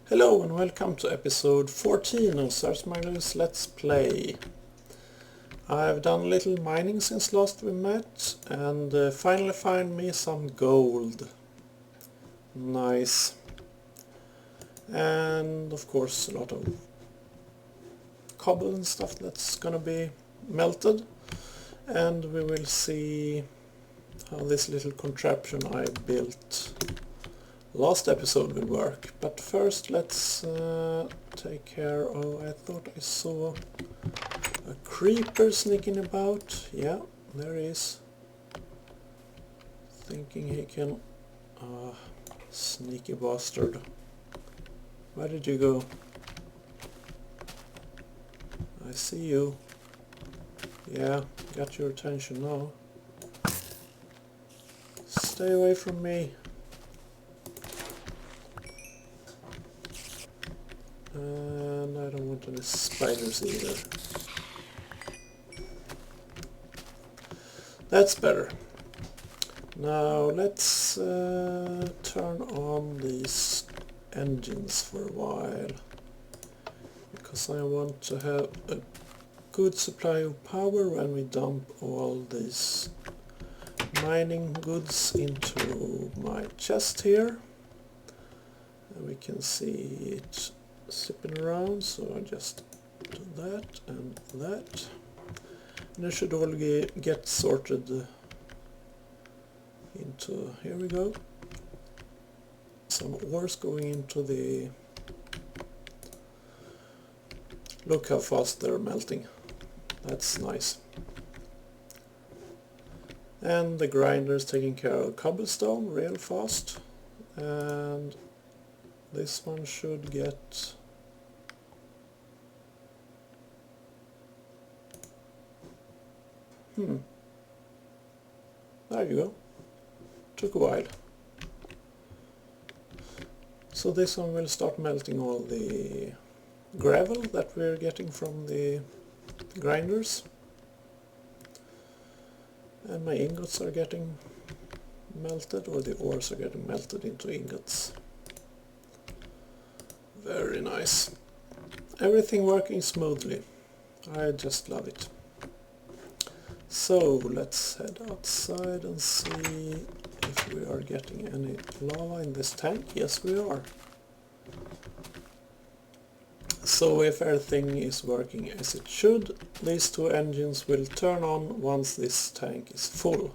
Hello and welcome to episode 14 of SirSmuggler's Let's Play. I've done a little mining since last we met and finally found me some gold. Nice. And of course a lot of cobble and stuff that's gonna be melted. And we will see how this little contraption I built last episode will work, but first let's take care of... I thought I saw a creeper sneaking about. Yeah, there he is. Thinking he can... sneaky bastard. Where did you go? I see you. Yeah, got your attention now. Stay away from me. And I don't want any spiders either. That's better. Now let's turn on these engines for a while, because I want to have a good supply of power when we dump all these mining goods into my chest here. And we can see it zipping around, so I just do that and that, and it should all get sorted into... here we go. Some ores going into the... look how fast they're melting. That's nice. And the grinder is taking care of cobblestone real fast, and this one should get... there you go. Took a while. So this one will start melting all the gravel that we're getting from the grinders. And my ingots are getting melted, or the ores are getting melted into ingots. Very nice. Everything working smoothly. I just love it. So let's head outside and see if we are getting any lava in this tank. Yes, we are. So if everything is working as it should, these two engines will turn on once this tank is full.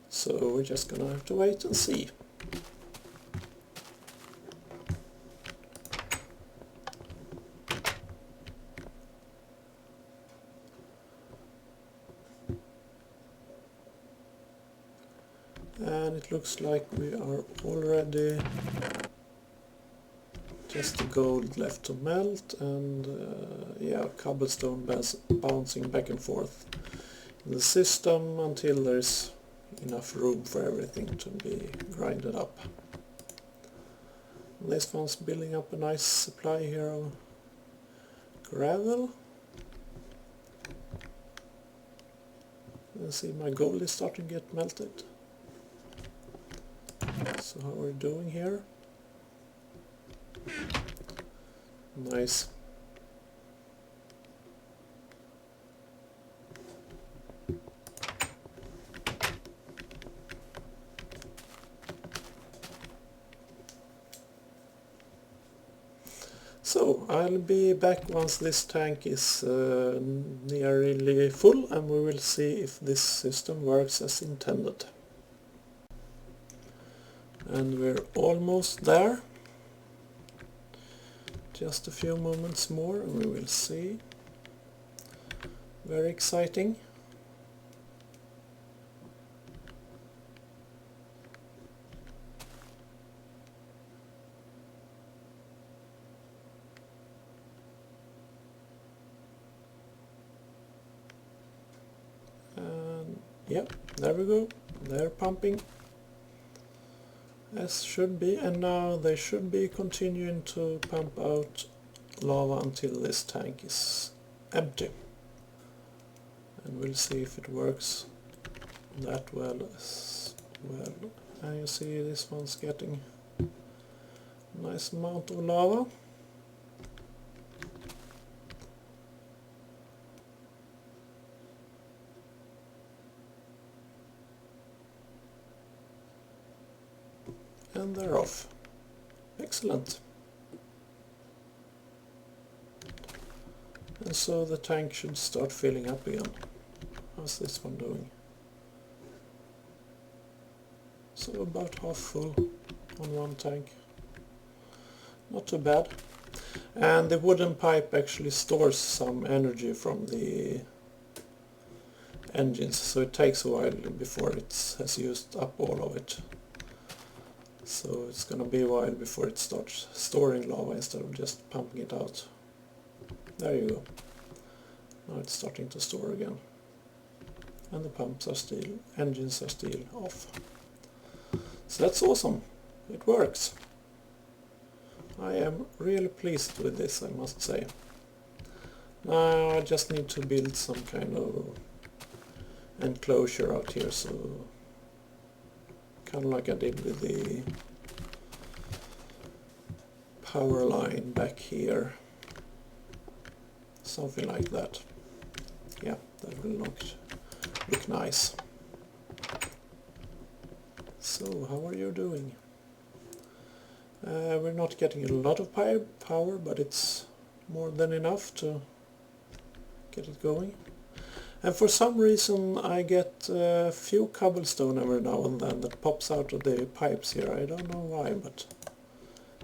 So we're just gonna have to wait and see. And it looks like we are already just the gold left to melt, and yeah, cobblestone bouncing back and forth in the system until there's enough room for everything to be grinded up. This one's building up a nice supply here of gravel. You see my gold is starting to get melted. So how we're doing here? Nice. So I'll be back once this tank is nearly full, and we will see if this system works as intended. And we're almost there. Just a few moments more and we will see. Very exciting. And yep, there we go. They're pumping as should be, and now they should be continuing to pump out lava until this tank is empty. And we'll see if it works that well as well. And you see this one's getting Nice amount of lava. And they're off. Excellent. And so the tank should start filling up again. How's this one doing? So about half full on one tank. Not too bad. And the wooden pipe actually stores some energy from the engines, so it takes a while before it has used up all of it. So it's gonna be a while before it starts storing lava instead of just pumping it out. There you go. Now it's starting to store again. And the pumps are still, engines are still off. So that's awesome. It works. I am really pleased with this, I must say. Now I just need to build some kind of enclosure out here, so kind of like I did with the power line back here. Something like that. Yeah, that will look nice. So, how are you doing? We're not getting a lot of power, but it's more than enough to get it going. And for some reason I get a few cobblestone every now and then that pops out of the pipes here. I don't know why, but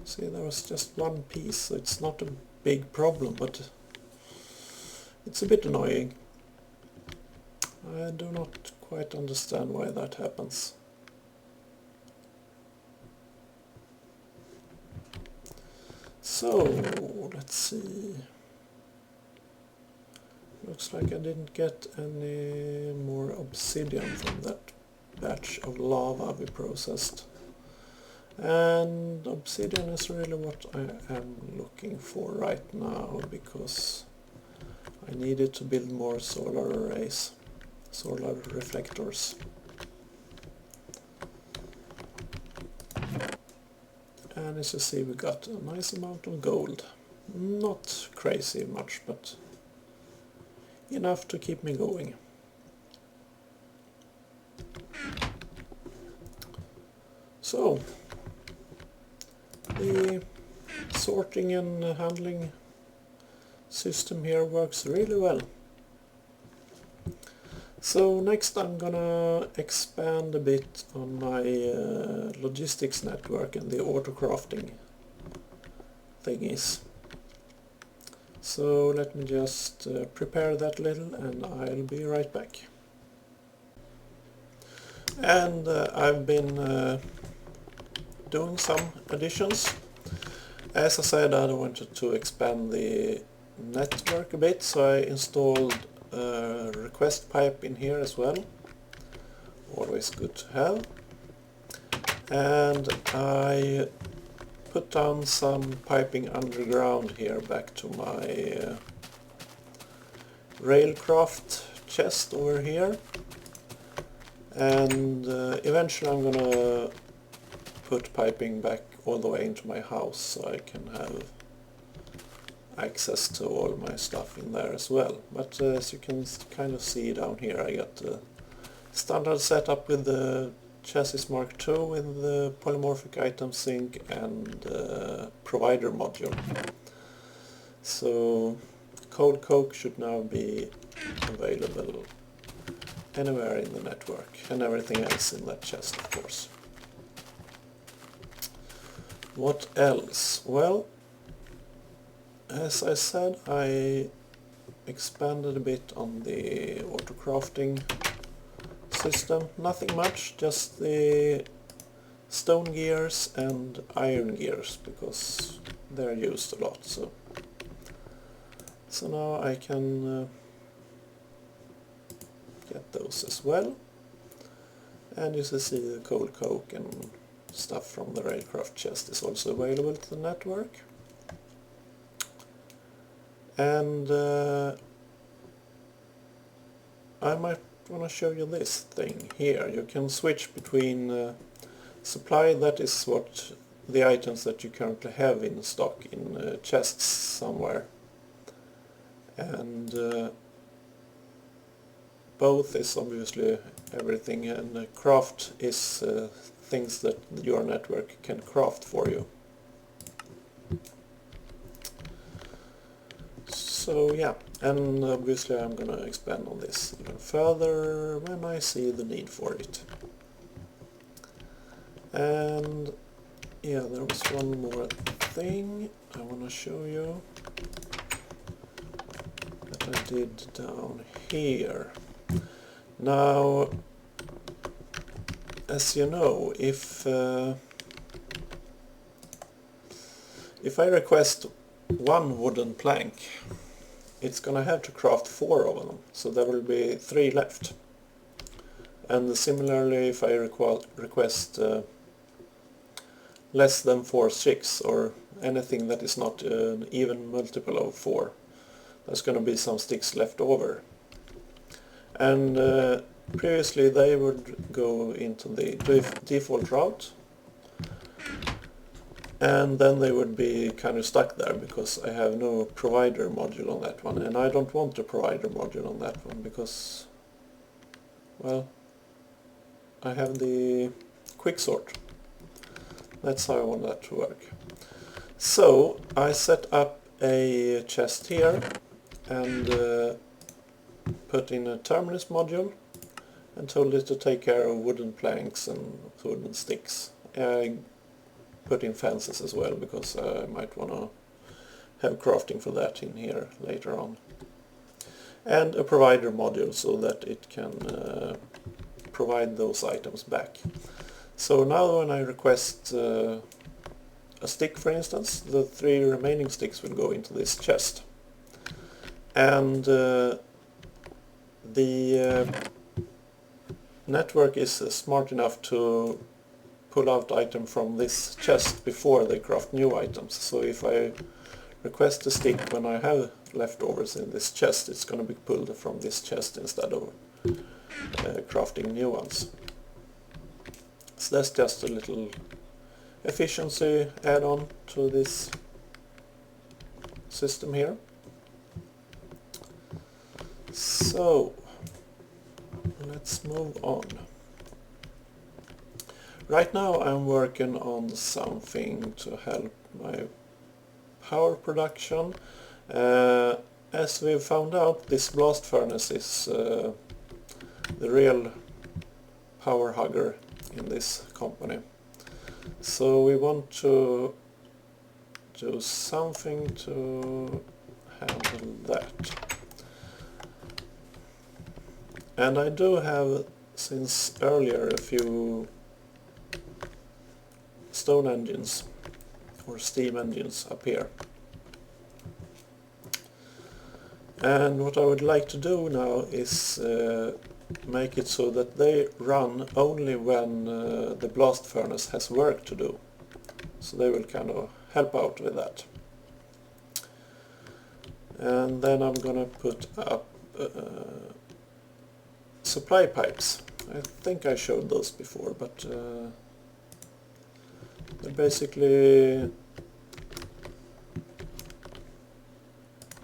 see, there was just one piece, so it's not a big problem, but it's a bit annoying. I do not quite understand why that happens. So, let's see. Looks like I didn't get any more obsidian from that batch of lava we processed. And obsidian is really what I am looking for right now, because I needed to build more solar arrays, solar reflectors. And as you see, we got a nice amount of gold. Not crazy much, but enough to keep me going. So, the sorting and handling system here works really well. So next I'm gonna expand a bit on my logistics network and the auto crafting thingies. So let me just prepare that little and I'll be right back. And I've been doing some additions. As I said, I wanted to expand the network a bit, so I installed a request pipe in here as well. Always good to have. And I put down some piping underground here back to my railcraft chest over here. And eventually I'm gonna put piping back all the way into my house so I can have access to all my stuff in there as well. But as you can kind of see down here, I got the standard setup with the chassis Mark II with the polymorphic item sync and provider module. So cold coke should now be available anywhere in the network, and everything else in that chest, of course. What else? Well, as I said, I expanded a bit on the auto crafting system. Nothing much, just the stone gears and iron gears, because they're used a lot. So now I can get those as well. And you can see the cold coke and stuff from the railcraft chest is also available to the network. And I might want to show you this thing here. You can switch between supply, that is what the items that you currently have in stock in chests somewhere. And both is obviously everything, and craft is things that your network can craft for you. So yeah, and obviously I'm gonna expand on this even further when I see the need for it. And yeah, there was one more thing I wanna show you that I did down here. Now, as you know, if I request one wooden plank, it's gonna have to craft 4 of them, so there will be 3 left. And similarly, if I request less than 4 sticks, or anything that is not an even multiple of 4, there's gonna be some sticks left over. And previously they would go into the default route, and then they would be kind of stuck there because I have no provider module on that one, and I don't want a provider module on that one because, well, I have the quicksort. That's how I want that to work. So I set up a chest here and put in a terminus module and told it to take care of wooden planks and wooden sticks. I put in fences as well because I might want to have crafting for that in here later on. And a provider module so that it can provide those items back. So now when I request a stick, for instance, the 3 remaining sticks will go into this chest. And the network is smart enough to pull out item from this chest before they craft new items. So if I request a stick when I have leftovers in this chest, it's going to be pulled from this chest instead of crafting new ones. So that's just a little efficiency add-on to this system here. So let's move on. Right now I'm working on something to help my power production. As we've found out, this blast furnace is the real power hugger in this company. So we want to do something to handle that. And I do have, since earlier, a few stone engines or steam engines up here. And what I would like to do now is make it so that they run only when the blast furnace has work to do. So they will kind of help out with that. And then I'm gonna put up supply pipes. I think I showed those before, but they're basically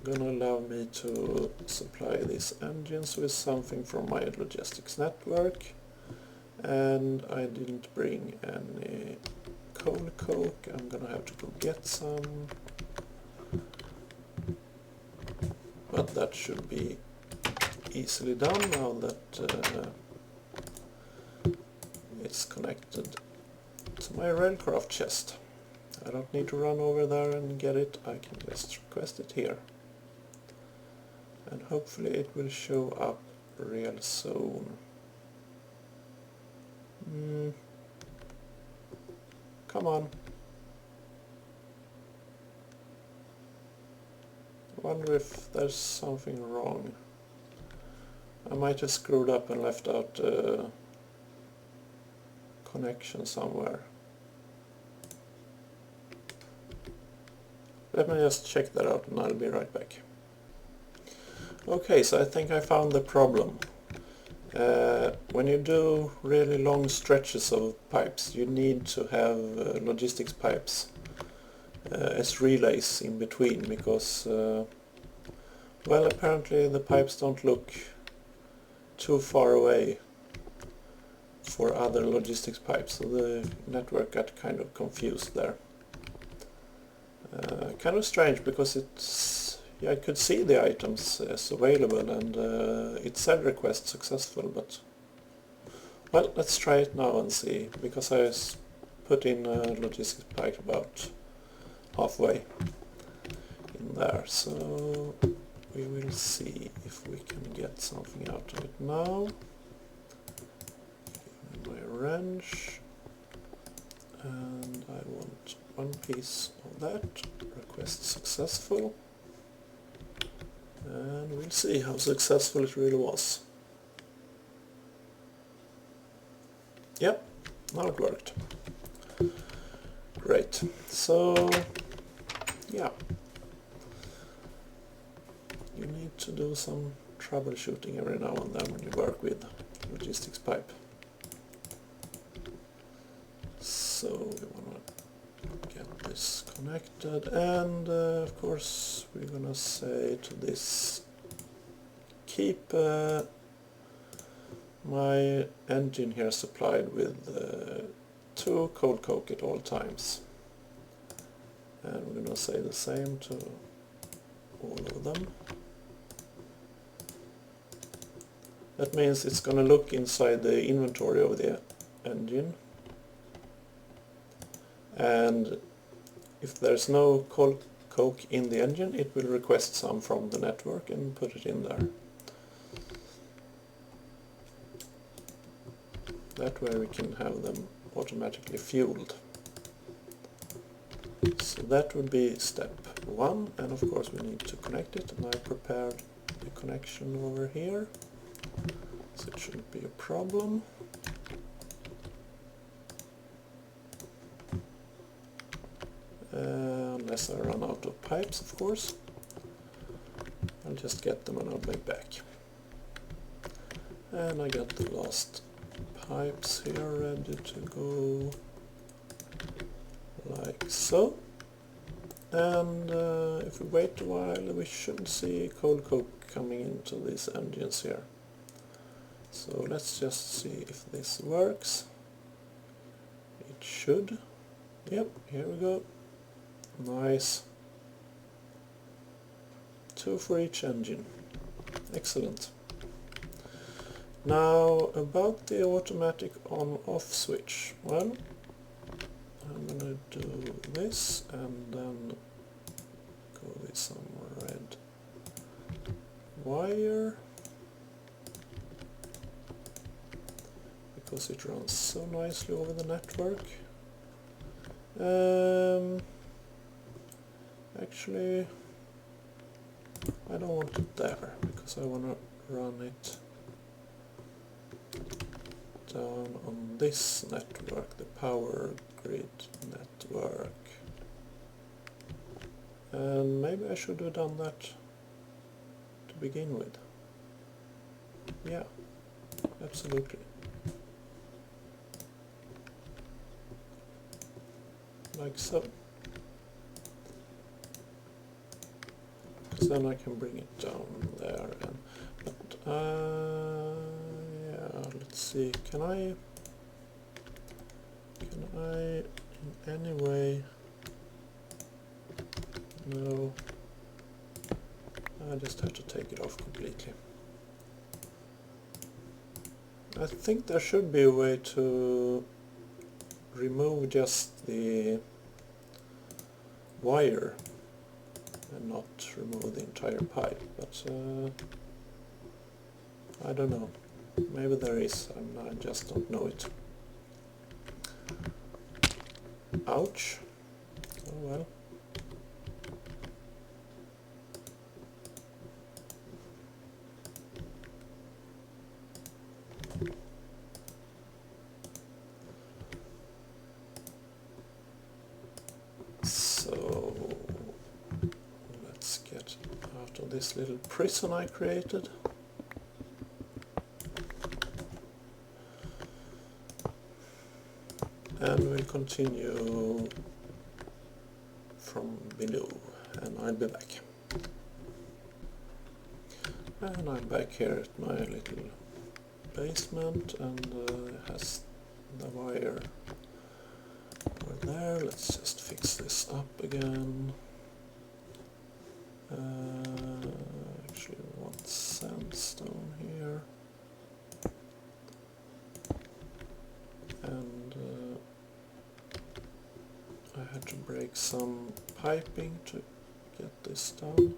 gonna allow me to supply these engines with something from my logistics network. And I didn't bring any coal coke. I'm gonna have to go get some, but that should be easily done now that it's connected to my railcraft chest. I don't need to run over there and get it, I can just request it here. And hopefully it will show up real soon. Come on. I wonder if there's something wrong. I might have screwed up and left out a connection somewhere. Let me just check that out and I'll be right back. Okay, so I think I found the problem. When you do really long stretches of pipes, you need to have logistics pipes as relays in between, because well, apparently the pipes don't look too far away for other logistics pipes, so the network got kind of confused there. Kind of strange, because it's, yeah, I could see the items as available, and it said request successful, but well, let's try it now and see, because I put in a logistics pipe about halfway in there, so we will see if we can get something out of it now. Give me my wrench, and I want one piece of that. Request successful, and we'll see how successful it really was. Yep, now it worked. Great. So yeah, you need to do some troubleshooting every now and then when you work with logistics pipe. So we want to get this connected, and of course we're gonna say to this, keep my engine here supplied with 2 cold coke at all times, and we're gonna say the same to all of them. That means it's gonna look inside the inventory of the engine, and if there's no cold coke in the engine, it will request some from the network and put it in there. That way we can have them automatically fueled. So that would be step 1, and of course we need to connect it, and I prepared the connection over here, so it shouldn't be a problem. Unless I run out of pipes, of course. I'll just get them and I'll be back. And I got the last pipes here ready to go, like so. And if we wait a while, we should see cold coke coming into these engines here. So let's just see if this works. It should. Yep, here we go. Nice. 2 for each engine. Excellent. Now about the automatic on-off switch. Well, I'm gonna do this and then go with some red wire, because it runs so nicely over the network. Actually, I don't want it there, because I want to run it down on this network, the power grid network. And maybe I should have done that to begin with. Yeah, absolutely. Like so. Because then I can bring it down there. And, but yeah, let's see. Can I in any way? No. I just have to take it off completely. I think there should be a way to remove just the wire and not remove the entire pipe, but I don't know. Maybe there is, I just don't know it. Ouch. Oh well. So let's get out of this little prison I created. continue from below, and I'll be back. And I'm back here at my little basement, and it has the wire over there. Let's just fix this up again. Actually we want sandstone here, and I had to break some piping to get this done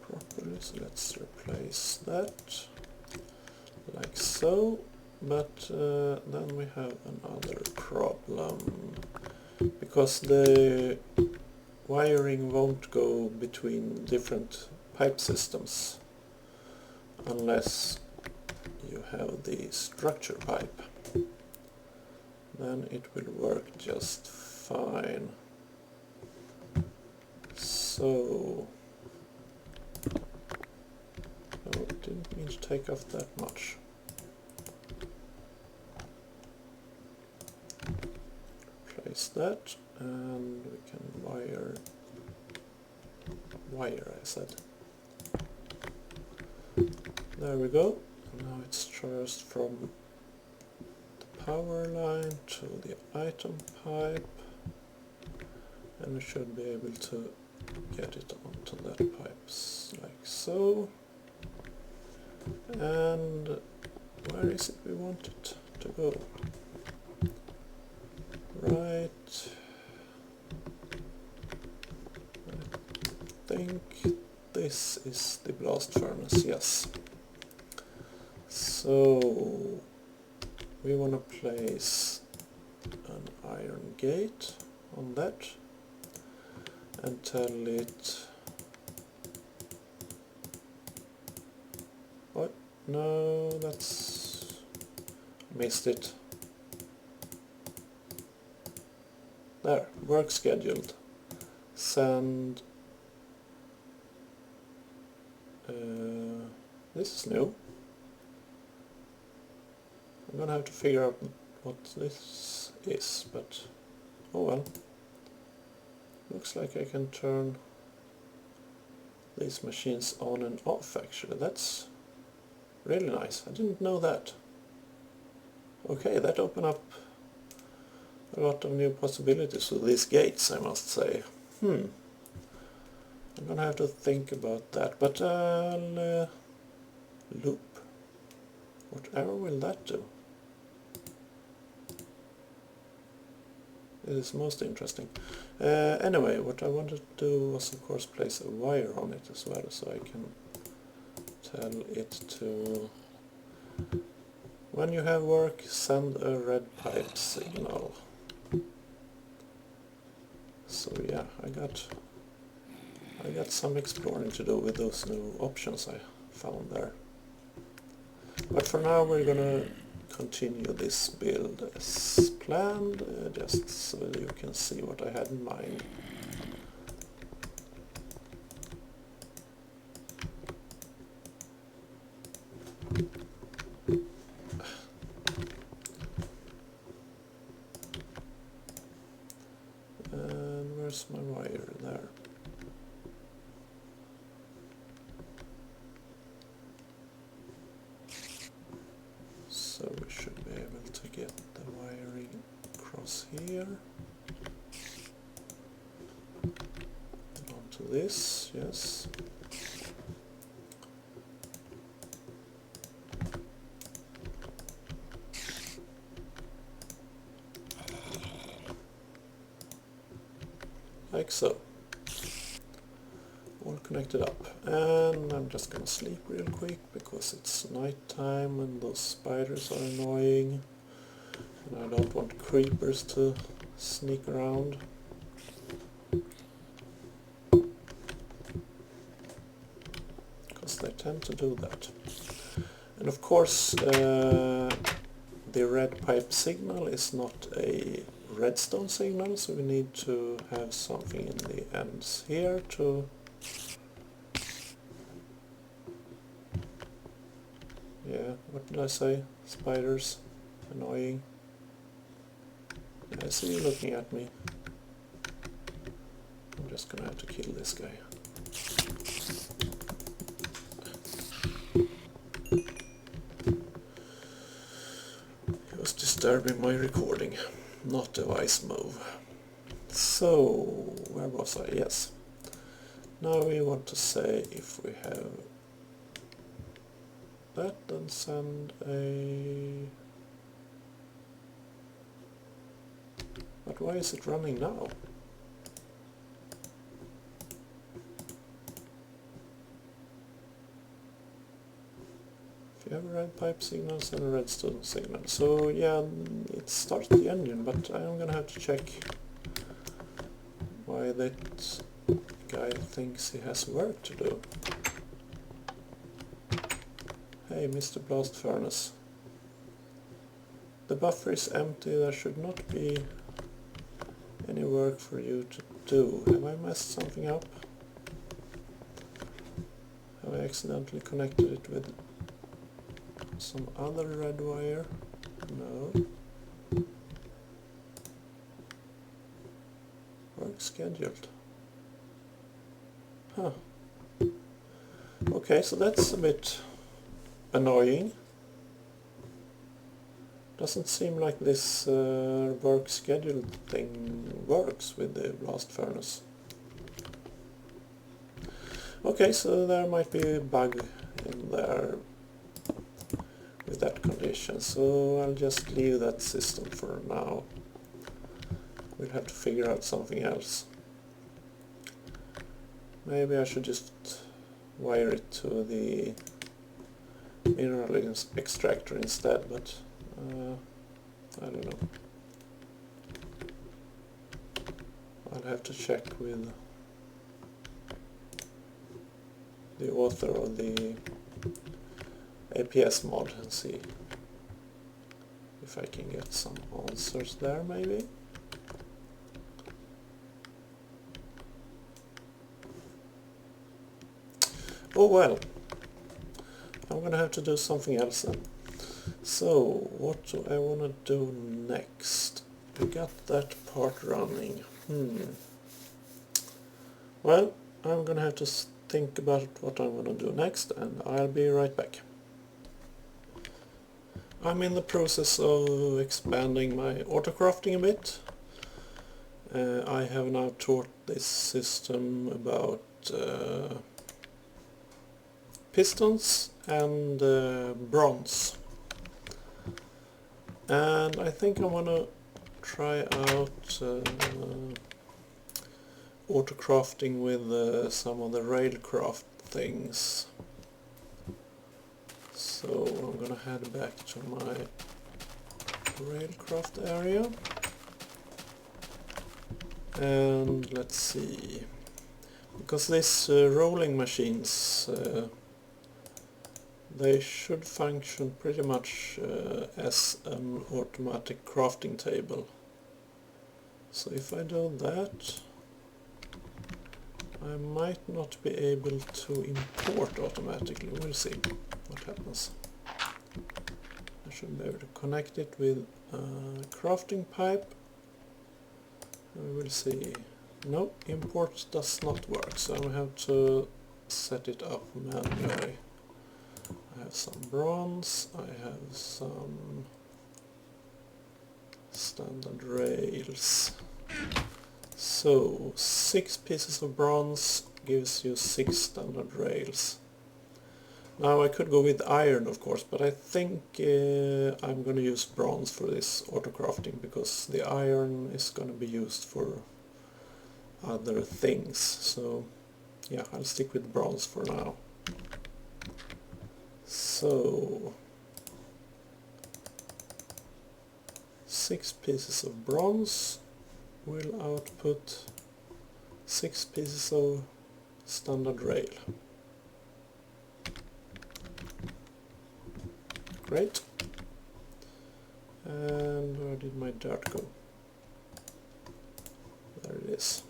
properly, so let's replace that like so. But then we have another problem, because the wiring won't go between different pipe systems unless you have the structure pipe. Then it will work just fine. So, no, it didn't mean to take off that much. Replace that, and we can wire I said. There we go. Now it's traversed from the power line to the item pipe, and we should be able to get it onto that pipes like so. And where is it we want it to go? Right, I think this is the blast furnace, yes. So we want to place an iron gate on that and tell it, what? No, that's, missed it. There, work scheduled. Send. This is new. I'm gonna have to figure out what this is, but oh well. Looks like I can turn these machines on and off actually. That's really nice. I didn't know that. Okay, that opened up a lot of new possibilities with these gates, I must say. I'm gonna have to think about that, but I'll loop. What error will that do? It is most interesting. Anyway, what I wanted to do was of course place a wire on it as well, so I can tell it to, when you have work, send a red pipe signal. So yeah, I got some exploring to do with those new options I found there. But for now we're gonna continue this build as planned, just so you can see what I had in mind. And where's my wire? There. So we should be able to get the wiring across here. Onto this, yes. Like so. All connected up. And I'm just gonna sleep real quick because it's night time and those spiders are annoying. And I don't want creepers to sneak around. Because they tend to do that. And of course the red pipe signal is not a redstone signal, so we need to have something in the ends here to what did I say? Spiders. Annoying. I see you looking at me. I'm just gonna have to kill this guy. He was disturbing my recording. Not a wise move. So, where was I? Yes. Now we want to say if we have that, then send a... But why is it running now? If you have a red pipe signal, send a redstone signal. So yeah, it starts the engine, but I'm gonna have to check why that guy thinks he has work to do. Hey, Mr. Blast Furnace. The buffer is empty, there should not be any work for you to do. Have I messed something up? Have I accidentally connected it with some other red wire? No. Work scheduled. Huh. Okay, so that's a bit annoying. Doesn't seem like this work scheduled thing works with the blast furnace. Okay, so there might be a bug in there with that condition, so I'll just leave that system for now. We'll have to figure out something else. Maybe I should just wire it to the mineral extractor instead, but I don't know. I'll have to check with the author of the APS mod and see if I can get some answers there, maybe. Oh well, I'm gonna have to do something else then. So, what do I want to do next? We got that part running. Well, I'm gonna have to think about what I'm gonna do next, and I'll be right back. I'm in the process of expanding my autocrafting a bit. I have now taught this system about pistons and bronze. And I think I want to try out autocrafting with some of the railcraft things. So I'm gonna head back to my railcraft area. And let's see. Because these rolling machines, they should function pretty much as an automatic crafting table. So if I do that, I might not be able to import automatically. We'll see what happens. I should be able to connect it with a crafting pipe. And we'll see. No, import does not work, so I have to set it up manually. I have some bronze, I have some standard rails. So 6 pieces of bronze gives you 6 standard rails. Now I could go with iron, of course, but I think I'm going to use bronze for this autocrafting, because the iron is going to be used for other things. So yeah, I'll stick with bronze for now. So 6 pieces of bronze will output 6 pieces of standard rail. Great. And where did my dirt go? There it is.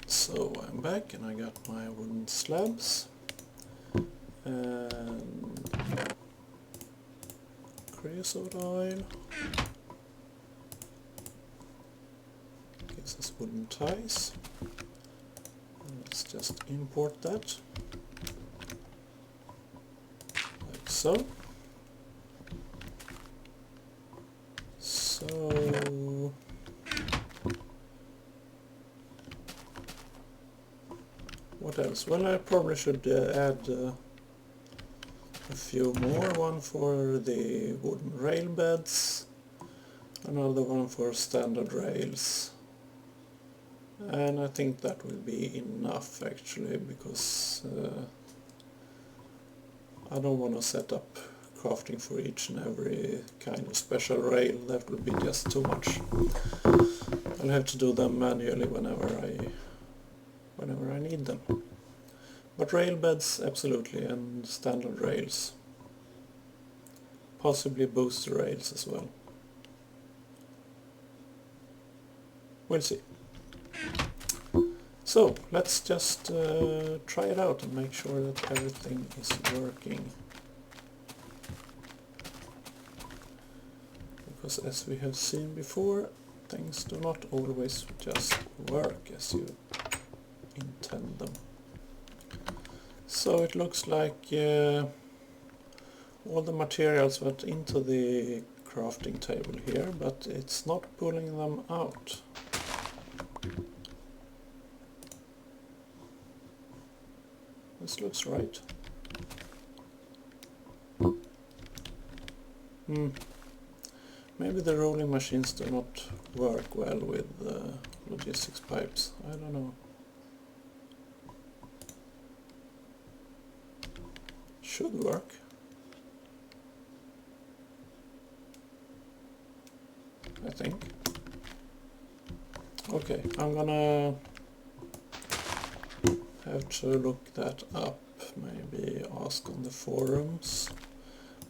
So I'm back and I got my wooden slabs. And creosote oil. Gives us wooden ties. Let's just import that. Like so. So what else? Well, I probably should add a few more. One for the wooden rail beds, another one for standard rails, and I think that will be enough actually, because I don't want to set up crafting for each and every kind of special rail. That would be just too much. I'll have to do them manually whenever I need them. But rail beds, absolutely, and standard rails. Possibly booster rails as well. We'll see. So, let's just try it out and make sure that everything is working. Because as we have seen before, things do not always just work as you intend them. So it looks like all the materials went into the crafting table here, but it's not pulling them out. This looks right. Maybe the rolling machines do not work well with logistics pipes. I don't know. Should work. I think. Okay, I'm gonna have to look that up, maybe ask on the forums.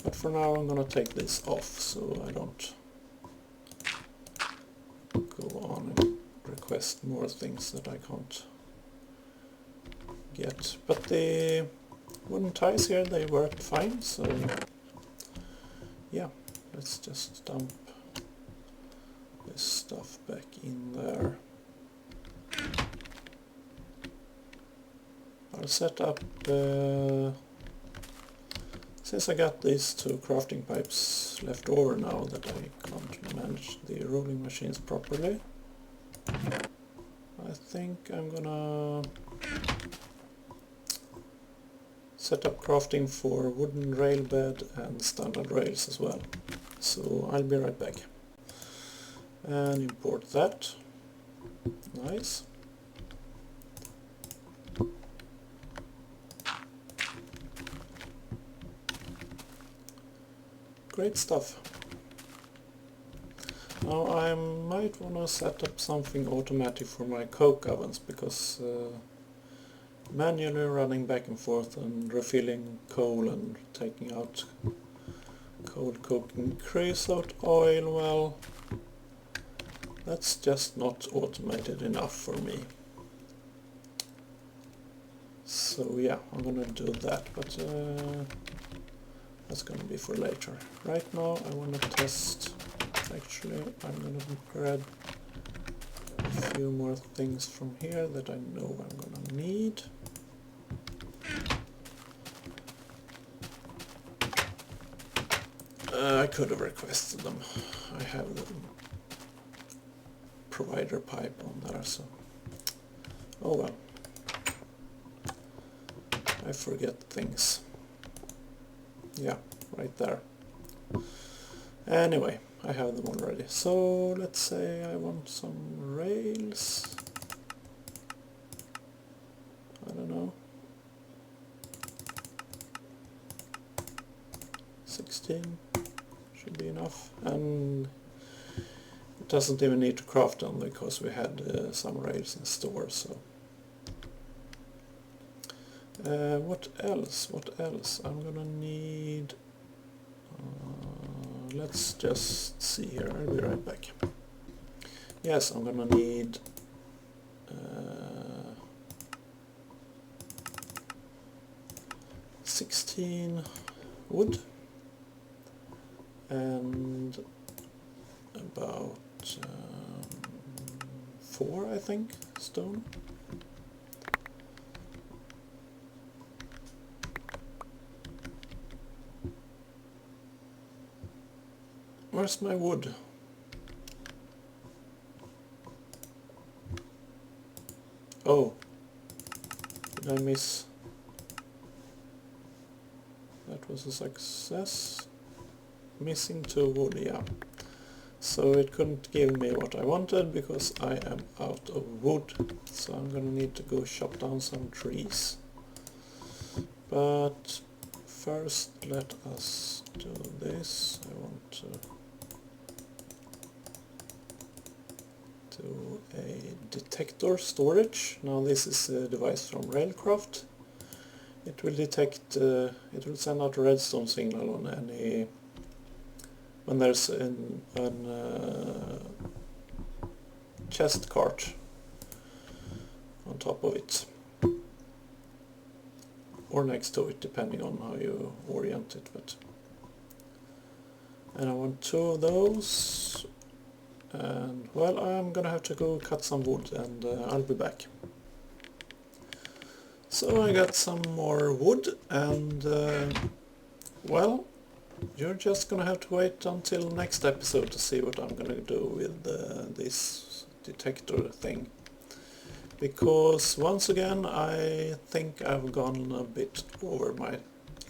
But for now I'm gonna take this off so I don't go on and request more things that I can't get. But the wooden ties here, they worked fine, so yeah, let's just dump this stuff back in there. I'll set up, since I got these two crafting pipes left over now that I can't manage the rolling machines properly, I think I'm gonna set up crafting for wooden rail bed and standard rails as well. So I'll be right back. And import that. Nice. Great stuff. Now I might want to set up something automatic for my coke ovens, because manually running back and forth and refilling coal and taking out coal coking creosote oil, well, that's just not automated enough for me. So yeah, I'm gonna do that, but that's gonna be for later. Right now I wanna test, actually I'm gonna grab a few more things from here that I know I'm gonna need. I could have requested them. I have the provider pipe on there, so oh well. I forget things. Yeah, right there. Anyway, I have them already. So let's say I want some rails. I don't know. 16 should be enough, and it doesn't even need to craft them because we had some rails in store. So what else? I'm gonna need, let's just see here, I'll be right back. Yes, I'm gonna need 16 wood and about 4, I think, stone. Where's my wood? Oh, did I miss? That was a success. Missing 2 wood, yeah. So it couldn't give me what I wanted because I am out of wood. So I'm gonna need to go chop down some trees. But first let us do this. I want to do a detector storage. Now this is a device from Railcraft. It will detect, it will send out a redstone signal on any, when there's an chest cart on top of it, or next to it, depending on how you orient it. But and I want 2 of those, and well, I'm gonna have to go cut some wood, and I'll be back. So I got some more wood, and well, you're just gonna have to wait until next episode to see what I'm gonna do with this detector thing. Because once again I think I've gone a bit over my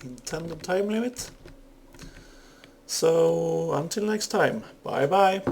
intended time limit. So until next time, bye bye!